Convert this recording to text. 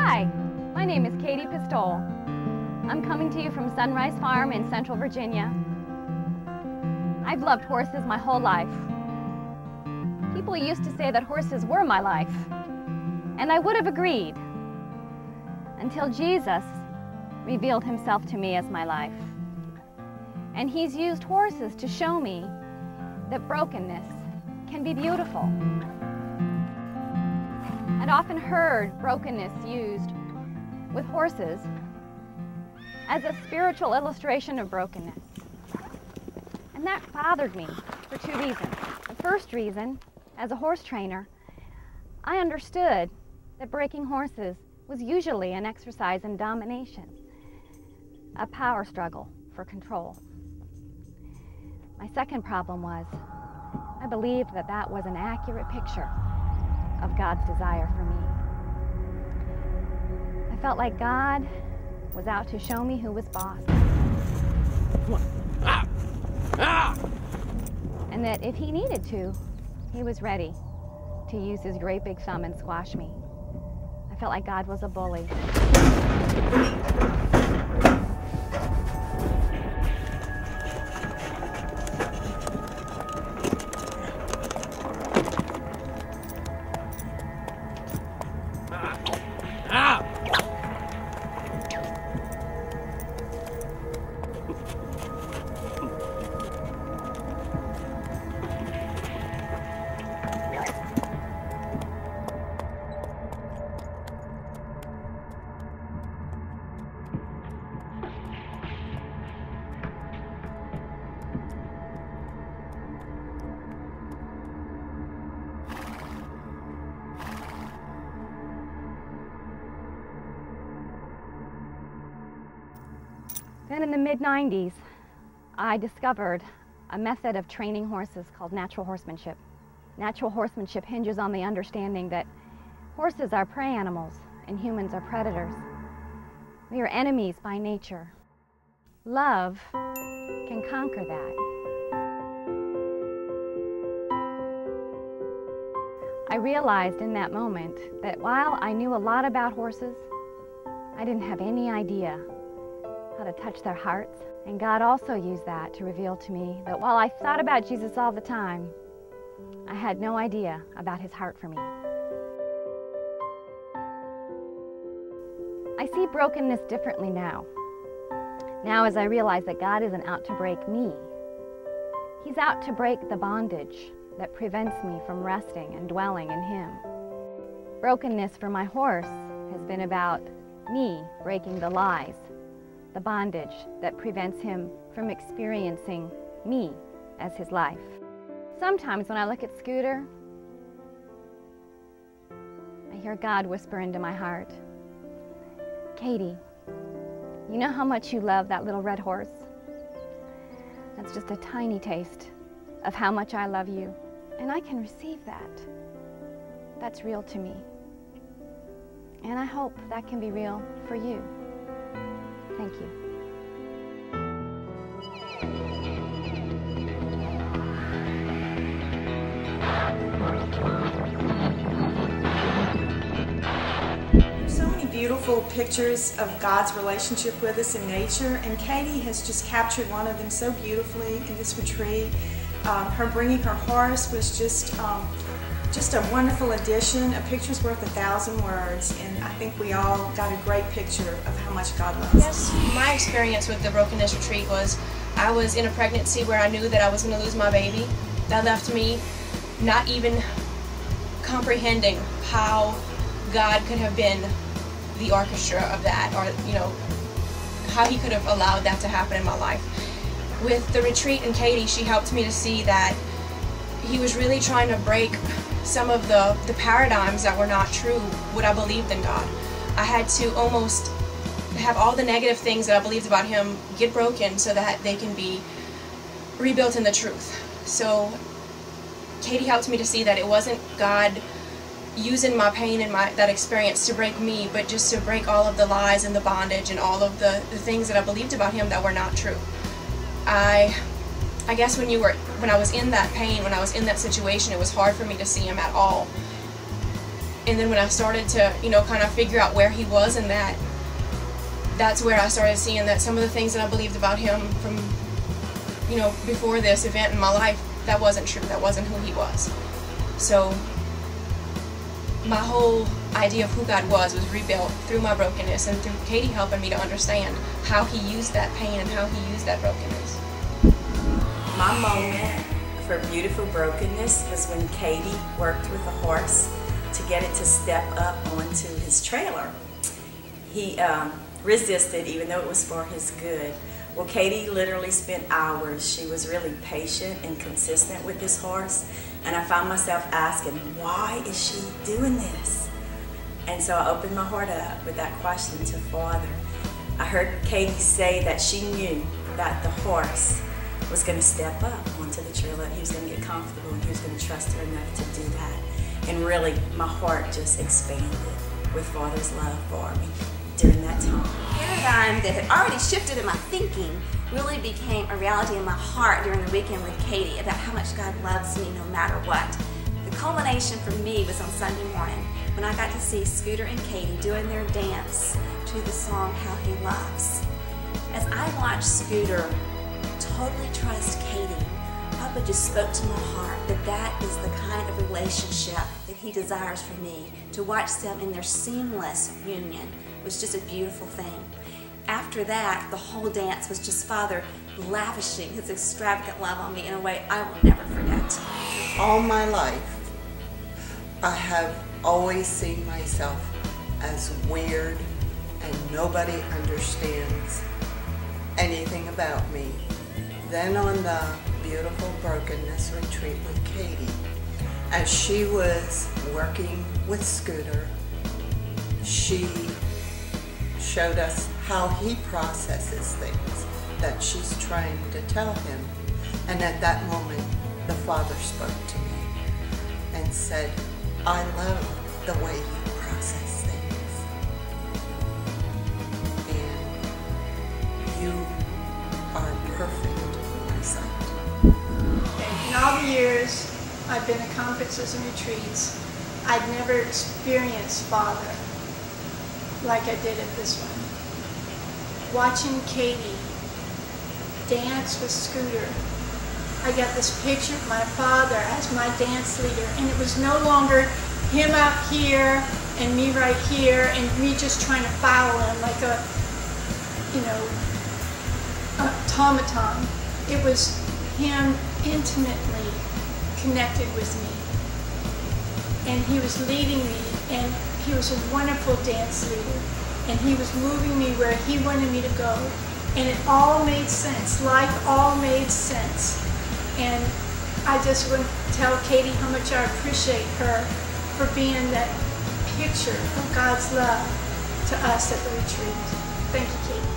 Hi, my name is Katy Pistole. I'm coming to you from Sunrise Farm in Central Virginia. I've loved horses my whole life. People used to say that horses were my life, and I would have agreed until Jesus revealed himself to me as my life. And he's used horses to show me that brokenness can be beautiful. I'd often heard brokenness used with horses as a spiritual illustration of brokenness. And that bothered me for two reasons. The first reason, as a horse trainer, I understood that breaking horses was usually an exercise in domination, a power struggle for control. My second problem was, I believed that that was an accurate picture of God's desire for me. I felt like God was out to show me who was boss. And that if he needed to, he was ready to use his great big thumb and squash me. I felt like God was a bully. Then in the mid-90s, I discovered a method of training horses called natural horsemanship. Natural horsemanship hinges on the understanding that horses are prey animals and humans are predators. We are enemies by nature. Love can conquer that. I realized in that moment that while I knew a lot about horses, I didn't have any idea how to touch their hearts. And God also used that to reveal to me that while I thought about Jesus all the time, I had no idea about his heart for me. I see brokenness differently now. Now as I realize that God isn't out to break me, he's out to break the bondage that prevents me from resting and dwelling in him. Brokenness for my horse has been about me breaking the lies, the bondage that prevents him from experiencing me as his life. Sometimes when I look at Scooter, I hear God whisper into my heart, Katy, you know how much you love that little red horse? That's just a tiny taste of how much I love you. And I can receive that. That's real to me. And I hope that can be real for you. Thank you. There's so many beautiful pictures of God's relationship with us in nature, and Katy has just captured one of them so beautifully in this retreat. Her bringing her horse was just a wonderful addition. A picture's worth 1,000 words, and I think we all got a great picture of how much God loves us. Yes, my experience with the brokenness retreat was I was in a pregnancy where I knew that I was going to lose my baby. That left me not even comprehending how God could have been the orchestra of that, or how he could have allowed that to happen in my life. With the retreat and Katy, she helped me to see that he was really trying to break some of the paradigms that were not true, what I believed in God. I had to almost have all the negative things that I believed about him get broken so that they can be rebuilt in the truth. So Katy helped me to see that it wasn't God using my pain and that experience to break me, but just to break all of the lies and the bondage and all of the things that I believed about him that were not true. I guess when I was in that pain, when I was in that situation, it was hard for me to see him at all. And then when I started to, kind of figure out where he was in that, that's where I started seeing that some of the things that I believed about him from, before this event in my life, that wasn't true. That wasn't who he was. So my whole idea of who God was rebuilt through my brokenness and through Katy helping me to understand how he used that pain and how he used that brokenness. My moment for beautiful brokenness was when Katy worked with a horse to get it to step up onto his trailer. He resisted, even though it was for his good. Well, Katy literally spent hours. She was really patient and consistent with this horse, and I found myself asking, why is she doing this? And so I opened my heart up with that question to Father. I heard Katy say that she knew that the horse was going to step up onto the trailer, he was going to get comfortable, and he was going to trust her enough to do that. And really, my heart just expanded with Father's love for me during that time. Paradigm that had already shifted in my thinking really became a reality in my heart during the weekend with Katy about how much God loves me no matter what. The culmination for me was on Sunday morning when I got to see Scooter and Katy doing their dance to the song How He Loves. As I watched Scooter totally trust Katy, Papa just spoke to my heart that that is the kind of relationship that he desires for me. To watch them in their seamless union was just a beautiful thing. After that, the whole dance was just Father lavishing his extravagant love on me in a way I will never forget. All my life, I have always seen myself as weird and nobody understands anything about me. Then on the beautiful brokenness retreat with Katy, as she was working with Scooter, she showed us how he processes things that she's trying to tell him. And at that moment, the Father spoke to me and said, I love the way you process things. And you are perfect in my sight. In all the years I've been at conferences and retreats, I'd never experienced Father like I did at this one. Watching Katy dance with Scooter, I got this picture of my father as my dance leader, and it was no longer him out here and me right here and me just trying to follow him like a automaton. It was him intimately connected with me, and he was leading me, and he was a wonderful dance leader, and he was moving me where he wanted me to go, and it all made sense. Life all made sense. And I just want to tell Katy how much I appreciate her for being that picture of God's love to us at the retreat. Thank you, Katy.